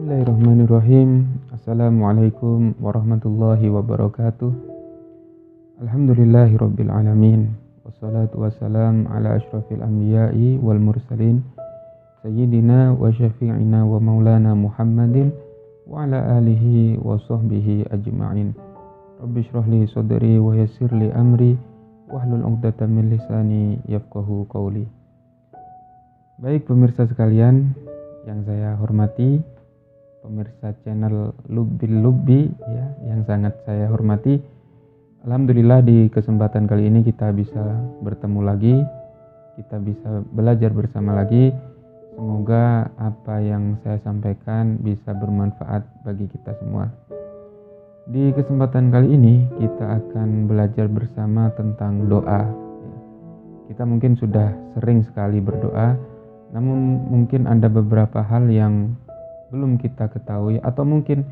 Bismillahirrahmanirrahim. Assalamualaikum warahmatullahi wabarakatuh. Alhamdulillahirabbil alamin. Wassalatu wassalam ala asyrafil anbiya'i wal mursalin sayyidina wa syafi'ina wa maulana Muhammadin wa ala alihi wa sahbihi ajma'in. Rabbi shrah li sadri wa yassir li amri wahlul 'uqdatam min lisani yafqahu qawli. Baik pemirsa sekalian yang saya hormati, pemirsa channel Lubbil Lubbi ya, yang sangat saya hormati. Alhamdulillah di kesempatan kali ini kita bisa bertemu lagi, kita bisa belajar bersama lagi. Semoga apa yang saya sampaikan bisa bermanfaat bagi kita semua. Di kesempatan kali ini kita akan belajar bersama tentang doa. Kita mungkin sudah sering sekali berdoa, namun mungkin ada beberapa hal yang belum kita ketahui, atau mungkin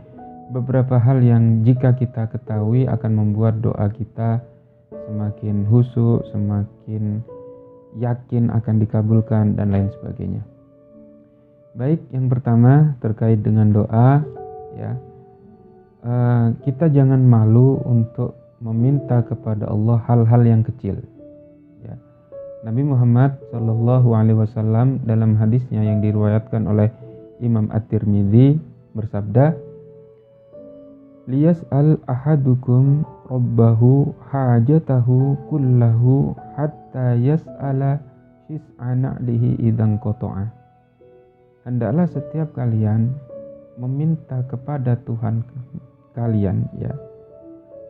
beberapa hal yang jika kita ketahui akan membuat doa kita semakin khusyuk, semakin yakin akan dikabulkan dan lain sebagainya. Baik, yang pertama terkait dengan doa ya, kita jangan malu untuk meminta kepada Allah hal-hal yang kecil ya. Nabi Muhammad SAW dalam hadisnya yang diriwayatkan oleh Imam At-Tirmidzi bersabda, liyas'al ahadukum rabbahu hajatahu kullahu hatta yas'ala shis'ana lihi idzan qata'a. Hendaklah setiap kalian meminta kepada Tuhan kalian ya,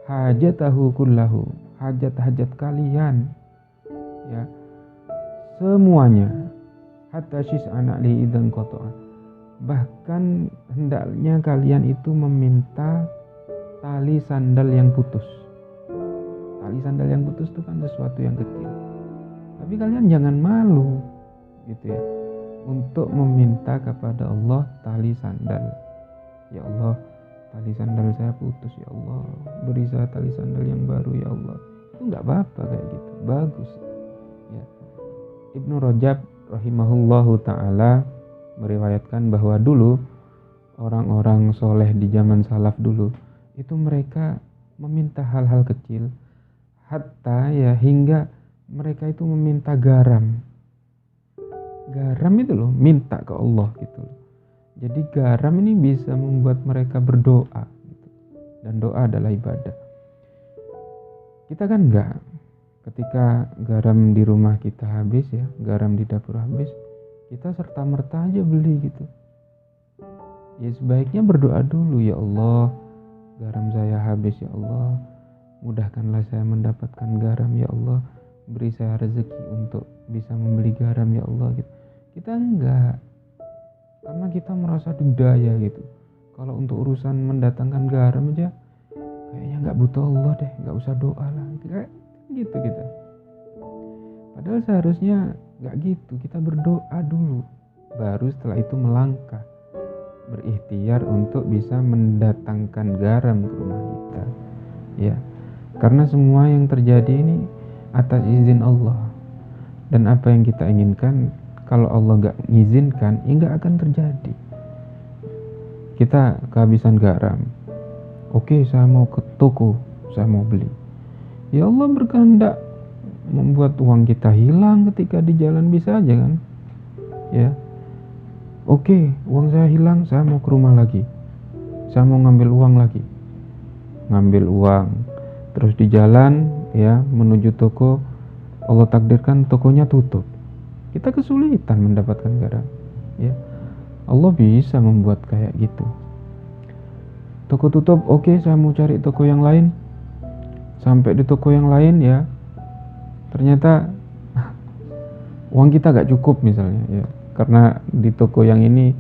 hajatahu kullahu, hajat-hajat kalian ya, semuanya, hatta shis'ana lihi idzan qata'a. Bahkan hendaknya kalian itu meminta tali sandal yang putus. Tali sandal yang putus itu kan sesuatu yang kecil. Tapi kalian jangan malu gitu ya, untuk meminta kepada Allah tali sandal. Ya Allah, tali sandal saya putus ya Allah, beri saya tali sandal yang baru ya Allah. Itu enggak apa-apa kayak gitu. Bagus. Ya. Ibnu Rajab rahimahullahu taala meriwayatkan bahwa dulu orang-orang soleh di zaman salaf dulu itu mereka meminta hal-hal kecil, hatta ya hingga mereka itu meminta garam itu loh, minta ke Allah gitu. Jadi garam ini bisa membuat mereka berdoa gitu. Dan doa adalah ibadah. Kita kan enggak, ketika garam di rumah kita habis ya, garam di dapur habis, kita serta-merta aja beli gitu. Ya sebaiknya berdoa dulu, ya Allah, garam saya habis ya Allah, mudahkanlah saya mendapatkan garam ya Allah, beri saya rezeki untuk bisa membeli garam ya Allah gitu. Kita enggak, karena kita merasa didaya gitu. Kalau untuk urusan mendatangkan garam aja kayaknya enggak butuh Allah deh, enggak usah doa lah, kayak gitu kita. Padahal seharusnya gak gitu, kita berdoa dulu, baru setelah itu melangkah, berikhtiar untuk bisa mendatangkan garam ke rumah kita ya. Karena semua yang terjadi ini atas izin Allah, dan apa yang kita inginkan kalau Allah gak mengizinkan, ya gak akan terjadi. Kita kehabisan garam, oke, saya mau ke toko, saya mau beli, ya Allah berkehendak membuat uang kita hilang ketika di jalan, bisa aja kan ya. Oke, uang saya hilang, saya mau ke rumah lagi, saya mau ngambil uang lagi, ngambil uang terus di jalan ya menuju toko, Allah takdirkan tokonya tutup, kita kesulitan mendapatkan garam ya. Allah bisa membuat kayak gitu. Toko tutup, oke, saya mau cari toko yang lain. Sampai di toko yang lain ya, ternyata uang kita gak cukup misalnya ya, karena di toko yang ini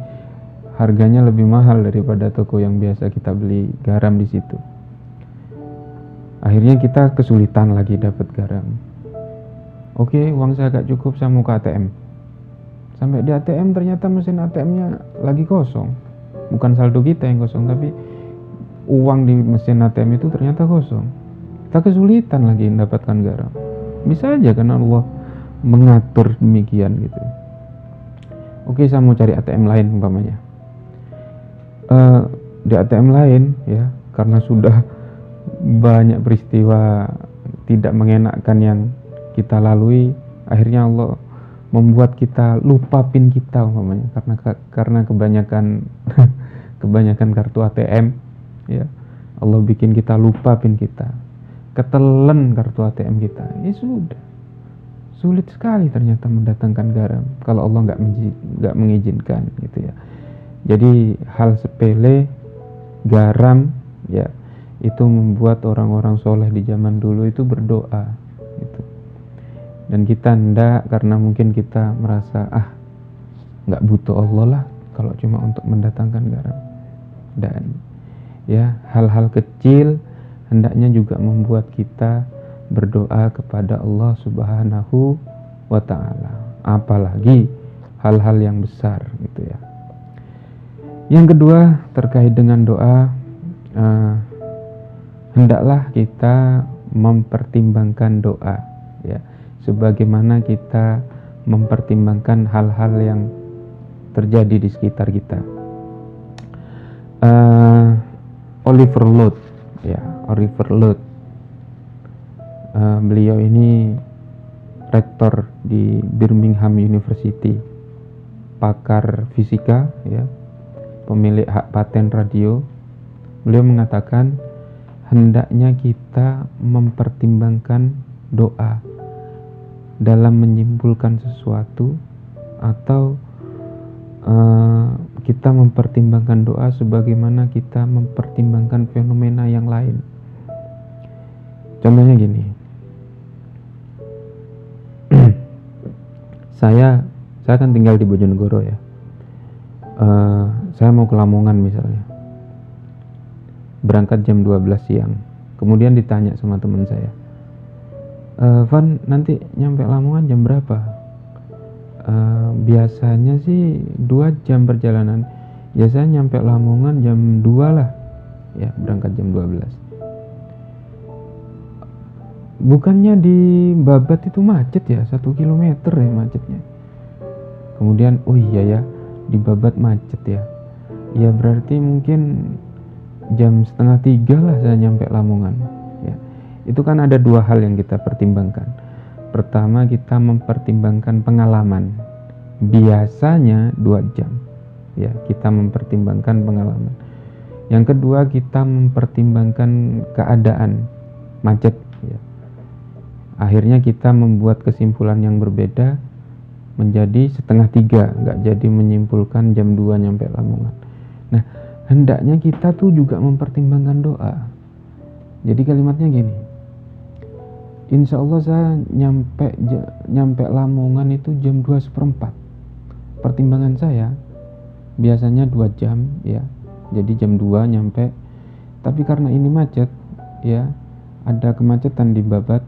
harganya lebih mahal daripada toko yang biasa kita beli garam di situ. Akhirnya kita kesulitan lagi dapat garam. Oke, uang saya gak cukup, saya mau ke ATM. Sampai di ATM ternyata mesin ATM-nya lagi kosong. Bukan saldo kita yang kosong, tapi uang di mesin ATM itu ternyata kosong. Kita kesulitan lagi mendapatkan garam. Bisa aja karena Allah mengatur demikian gitu. Oke, saya mau cari ATM lain umpamanya. di ATM lain ya, karena sudah banyak peristiwa tidak mengenakkan yang kita lalui, akhirnya Allah membuat kita lupa PIN kita umpamanya karena kebanyakan kebanyakan kartu ATM ya. Allah bikin kita lupa PIN kita, ketelen kartu ATM kita, ya sudah, sulit sekali ternyata mendatangkan garam kalau Allah nggak mengizinkan gitu ya. Jadi hal sepele garam ya, itu membuat orang-orang soleh di zaman dulu itu berdoa gitu. Dan kita ndak, karena mungkin kita merasa nggak butuh Allah lah kalau cuma untuk mendatangkan garam. Dan ya, hal-hal kecil hendaknya juga membuat kita berdoa kepada Allah Subhanahu wa ta'ala, apalagi hal-hal yang besar gitu ya. Yang kedua terkait dengan doa, hendaklah kita mempertimbangkan doa ya, sebagaimana kita mempertimbangkan hal-hal yang terjadi di sekitar kita. Oliver Luth, beliau ini rektor di Birmingham University, pakar fisika ya, pemilik hak paten radio. Beliau mengatakan hendaknya kita mempertimbangkan doa dalam menyimpulkan sesuatu, atau kita mempertimbangkan doa sebagaimana kita mempertimbangkan fenomena yang lain. Contohnya gini, saya kan tinggal di Bojonegoro ya. Saya mau ke Lamongan misalnya, berangkat jam 12 siang. Kemudian ditanya sama teman saya, Van, nanti nyampe Lamongan jam berapa? Biasanya sih 2 jam perjalanan. Ya saya nyampe Lamongan jam 2 lah ya, berangkat jam 12. Bukannya di Babat itu macet ya, 1 kilometer ya macetnya. Kemudian oh iya ya, di Babat macet ya. Ya berarti mungkin jam 2:30 lah saya nyampe Lamongan ya. Itu kan ada 2 hal yang kita pertimbangkan. Pertama, kita mempertimbangkan pengalaman. Biasanya 2 jam ya, kita mempertimbangkan pengalaman. Yang kedua, kita mempertimbangkan keadaan macet ya. Akhirnya kita membuat kesimpulan yang berbeda menjadi 2:30, nggak jadi menyimpulkan jam 2 nyampe Lamongan. Nah, hendaknya kita tuh juga mempertimbangkan doa. Jadi kalimatnya gini, insya Allah saya nyampe Lamongan itu jam 2:15. Pertimbangan saya biasanya 2 jam ya, jadi jam 2 nyampe. Tapi karena ini macet ya, ada kemacetan di Babat,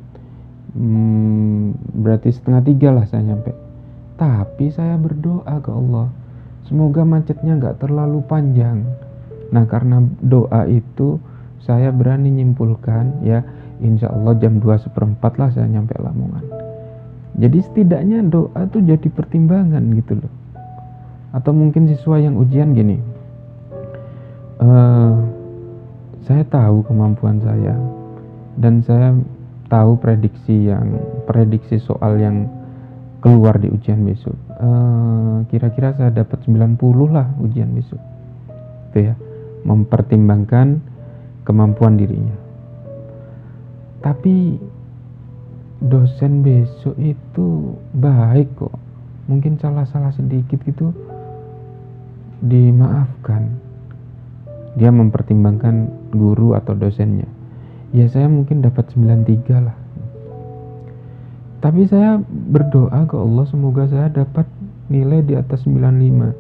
berarti 2:30 lah saya nyampe. Tapi saya berdoa ke Allah, semoga macetnya gak terlalu panjang. Nah karena doa itu saya berani nyimpulkan ya, insya Allah jam 2:15 lah saya nyampe Lamongan. Jadi setidaknya doa tuh jadi pertimbangan gitu loh. Atau mungkin siswa yang ujian gini, saya tahu kemampuan saya, dan saya tahu prediksi soal yang keluar di ujian besok. Kira-kira saya dapat 90 lah ujian besok. Itu ya, mempertimbangkan kemampuan dirinya. Tapi dosen besok itu baik kok. Mungkin salah-salah sedikit gitu dimaafkan. Dia mempertimbangkan guru atau dosennya. Ya saya mungkin dapat 93 lah. Tapi saya berdoa ke Allah semoga saya dapat nilai di atas 95.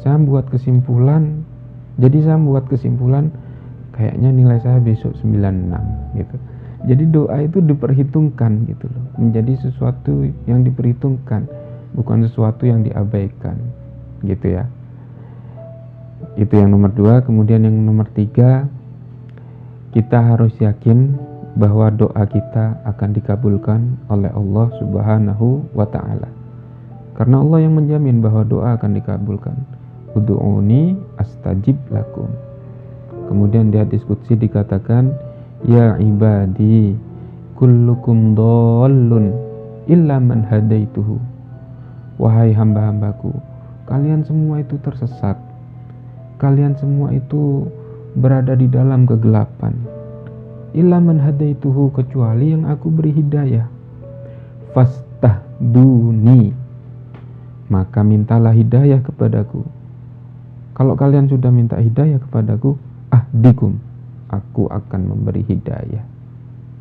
Saya membuat kesimpulan kayaknya nilai saya besok 96 gitu. Jadi doa itu diperhitungkan gitu loh, menjadi sesuatu yang diperhitungkan, bukan sesuatu yang diabaikan gitu ya. Itu yang nomor 2. Kemudian yang nomor 3, kita harus yakin bahwa doa kita akan dikabulkan oleh Allah Subhanahu wa ta'ala. Karena Allah yang menjamin bahwa doa akan dikabulkan. Ud'uni astajib lakum. Kemudian di hadis qudsi dikatakan, ya ibadi kullukum dhallun illa man hadaituhu. Wahai hamba-hambaku, kalian semua itu tersesat. Kalian semua itu berada di dalam kegelapan. Illa man hadaituhu, kecuali yang aku beri hidayah. Fastahduni, maka mintalah hidayah kepadaku. Kalau kalian sudah minta hidayah kepadaku, ahdikum, aku akan memberi hidayah.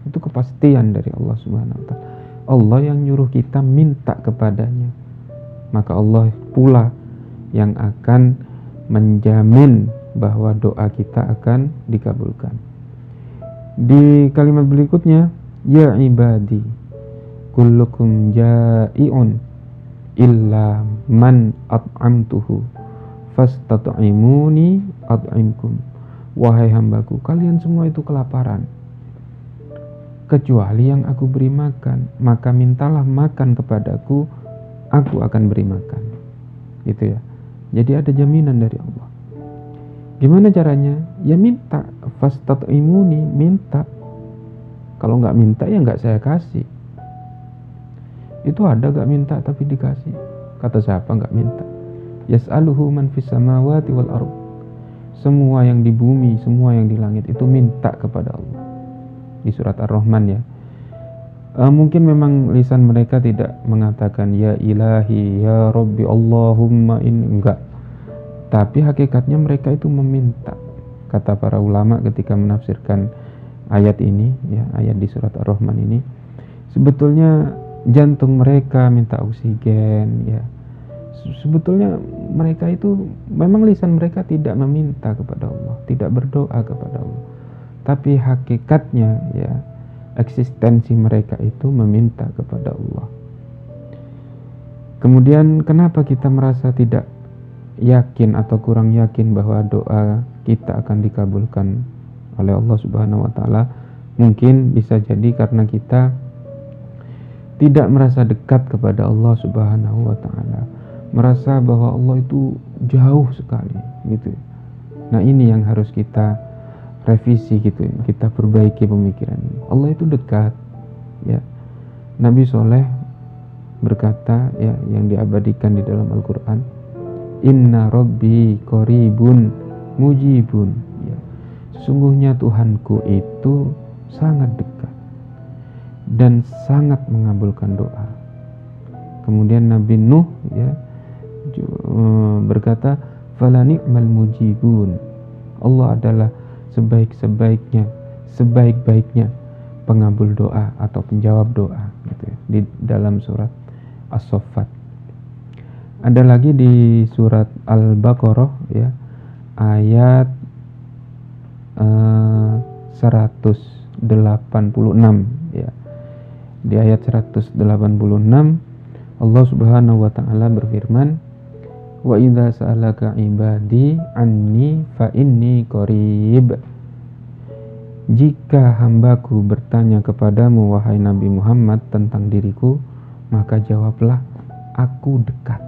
Itu kepastian dari Allah Subhanahu wa ta'ala. Allah yang nyuruh kita minta kepadanya, maka Allah pula yang akan menjamin bahwa doa kita akan dikabulkan. Di kalimat berikutnya, ya ibadi kullukum ja'i'un illa man at'amtuhu fastat'imuni at'imkum. Wahai hambaku, kalian semua itu kelaparan, kecuali yang aku beri makan, maka mintalah makan kepadaku, aku akan beri makan. Gitu ya. Jadi ada jaminan dari Allah. Gimana caranya? Ya minta, fastat'imuni, minta. Kalau nggak minta ya nggak saya kasih. Itu ada nggak minta tapi dikasih? Kata siapa nggak minta? Yas'aluhu man fis samawati wal ardh. Semua yang di bumi, semua yang di langit itu minta kepada Allah. Di surat Ar-Rahman ya. Mungkin memang lisan mereka tidak mengatakan ya ilahi, ya Rabbi, Allahumma in, enggak. Tapi hakikatnya mereka itu meminta. Kata para ulama ketika menafsirkan ayat ini, ya, ayat di surat Ar-Rahman ini, sebetulnya jantung mereka minta oksigen, ya. Sebetulnya mereka itu memang lisan mereka tidak meminta kepada Allah, tidak berdoa kepada Allah. Tapi hakikatnya ya, eksistensi mereka itu meminta kepada Allah. Kemudian kenapa kita merasa tidak yakin atau kurang yakin bahwa doa kita akan dikabulkan oleh Allah Subhanahu wa ta'ala? Mungkin bisa jadi karena kita tidak merasa dekat kepada Allah Subhanahu wa ta'ala, merasa bahwa Allah itu jauh sekali gitu. Nah, ini yang harus kita revisi gitu ya. Kita perbaiki pemikiran ini. Allah itu dekat ya. Nabi Soleh berkata ya, yang diabadikan di dalam Al-Qur'an, inna rabbi qaribun mujibun ya. Sesungguhnya Tuhanku itu sangat dekat dan sangat mengabulkan doa. Kemudian Nabi Nuh ya berkata, fala ni'mal mujibun. Allah adalah sebaik-baiknya pengabul doa atau penjawab doa gitu ya, di dalam surat As-Saffat. Ada lagi di surat Al-Baqarah ya, ayat 186 ya. Di ayat 186 Allah Subhanahu wa ta'ala berfirman, wa idza sa'alaka ibadi anni fa inni qarib. Jika hambaku bertanya kepadamu wahai Nabi Muhammad tentang diriku, maka jawablah, aku dekat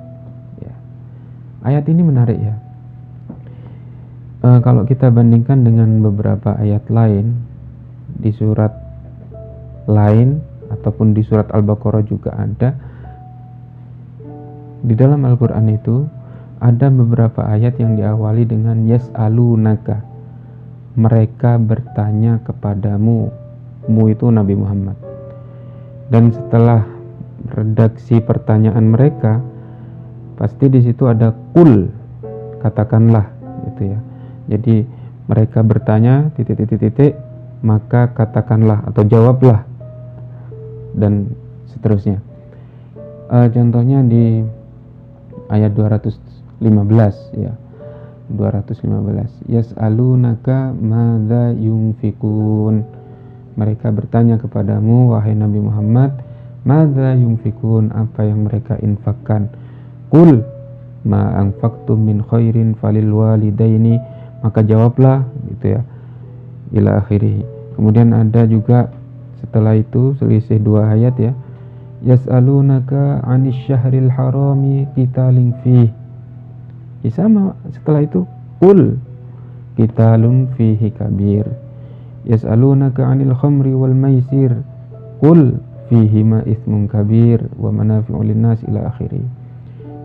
ya. Ayat ini menarik ya. Kalau kita bandingkan dengan beberapa ayat lain di surat lain ataupun di surat Al-Baqarah juga ada, di dalam Al-Quran itu ada beberapa ayat yang diawali dengan yas'alunaka, mereka bertanya kepadamu, mu itu Nabi Muhammad. Dan setelah redaksi pertanyaan mereka, pasti di situ ada kul, katakanlah gitu ya. Jadi mereka bertanya titik, maka katakanlah atau jawablah, dan seterusnya. Contohnya di ayat 215 ya. 215. Yas'alunaka madza yunfikun. Mereka bertanya kepadamu wahai Nabi Muhammad, madza yunfikun, apa yang mereka infakkan. Qul ma anfaqtum min khairin falil walidaini, maka jawablah gitu ya. Ila akhirih. Kemudian ada juga setelah itu selisih 2 ayat ya. Yas'alunaka 'anis syahril harami qitalin fih. Sama setelah itu Qul qitalun fihi kabir. Yas'alunaka 'anil khamri wal maisir. Qul fihima itsmun kabir wa manafi'u lin-nas ila akhirih.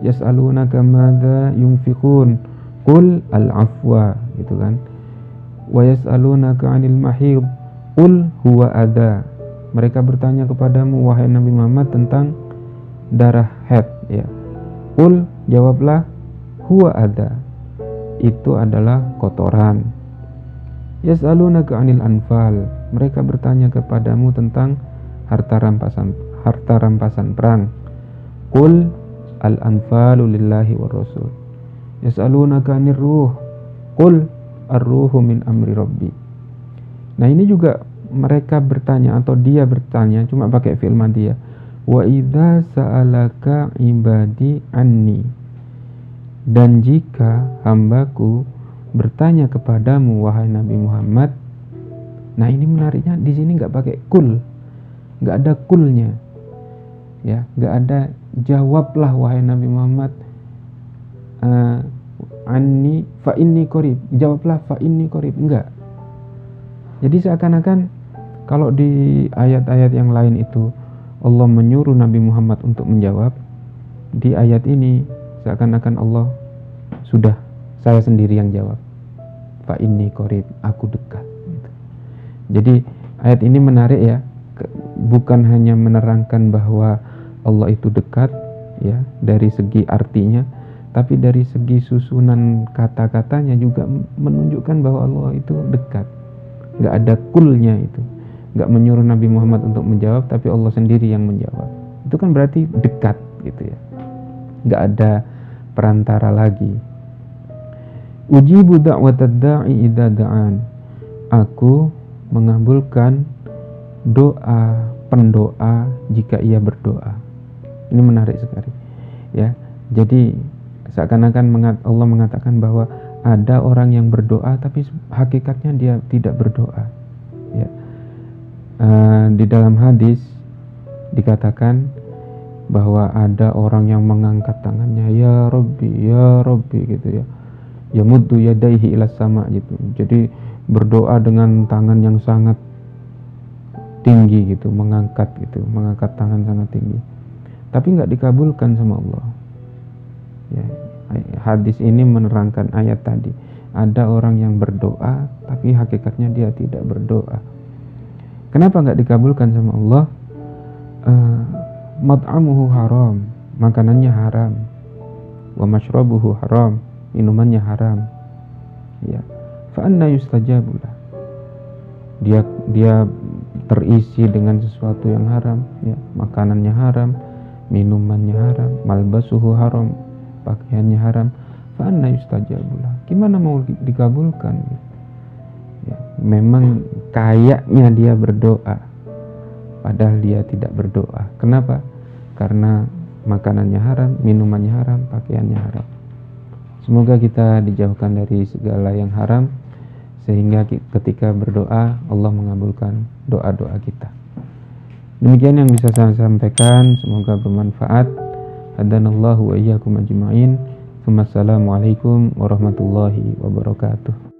Yas'alunaka madza yunfiqun. Qul al-'afwa, gitu kan. Wa yas'alunaka 'anil mahid. Qul huwa adza. Mereka bertanya kepadamu wahai Nabi Muhammad tentang darah haid, ya. Qul, jawablah, huwa adza. Itu adalah kotoran. Yas'alunaka 'anil anfal. Mereka bertanya kepadamu tentang harta rampasan perang. Qul al-anfalu lillahi war rasul. Yas'alunaka 'anir ruh. Qul ar-ruhu min amri rabbi. Nah, ini juga mereka bertanya atau dia bertanya cuma pakai fi'il madhiyah. Wa idza sa'alaka ibadi anni. Dan jika hambaku bertanya kepadamu wahai Nabi Muhammad. Nah, ini menariknya di sini nggak pakai kul, nggak ada kulnya, ya, nggak ada jawablah wahai Nabi Muhammad anni fa inni qarib, jawablah fa inni qarib, enggak. Jadi seakan-akan kalau di ayat-ayat yang lain itu Allah menyuruh Nabi Muhammad untuk menjawab, di ayat ini seakan-akan Allah sudah, saya sendiri yang jawab. Fa inni qarib, aku dekat. Jadi ayat ini menarik, ya. Bukan hanya menerangkan bahwa Allah itu dekat, ya, dari segi artinya, tapi dari segi susunan kata-katanya juga menunjukkan bahwa Allah itu dekat. Nggak ada kulnya itu. Nggak menyuruh Nabi Muhammad untuk menjawab, tapi Allah sendiri yang menjawab. Itu kan berarti dekat, gitu ya. Nggak ada perantara lagi. Ujibu da'watad da'i idza da'an. Aku mengabulkan doa pendoa jika ia berdoa. Ini menarik sekali, ya. Jadi seakan-akan Allah mengatakan bahwa ada orang yang berdoa tapi hakikatnya dia tidak berdoa, ya. Di dalam hadis dikatakan bahwa ada orang yang mengangkat tangannya, ya Rabbi gitu, ya. Ya muddu yadaihi ila sama, gitu. Jadi berdoa dengan tangan yang sangat tinggi gitu, mengangkat tangan sangat tinggi, tapi nggak dikabulkan sama Allah, ya. Hadis ini menerangkan ayat tadi, ada orang yang berdoa tapi hakikatnya dia tidak berdoa. Kenapa nggak dikabulkan sama Allah? Mat'amuhu haram, makanannya haram. Wa mashrabuhu haram, minumannya haram, ya. Fa anna yustajabulah, dia terisi dengan sesuatu yang haram, ya. Makanannya haram, minumannya haram, malbasuhu haram, pakaiannya haram. Fa anna yustajabulah, gimana mau dikabulkan, ya. Memang kayaknya dia berdoa padahal dia tidak berdoa. Kenapa? Karena makanannya haram, minumannya haram, pakaiannya haram. Semoga kita dijauhkan dari segala yang haram, sehingga ketika berdoa Allah mengabulkan doa-doa kita. Demikian yang bisa saya sampaikan, semoga bermanfaat. Hadanallahu wa iyyakum ajma'in. Wassalamualaikum warahmatullahi wabarakatuh.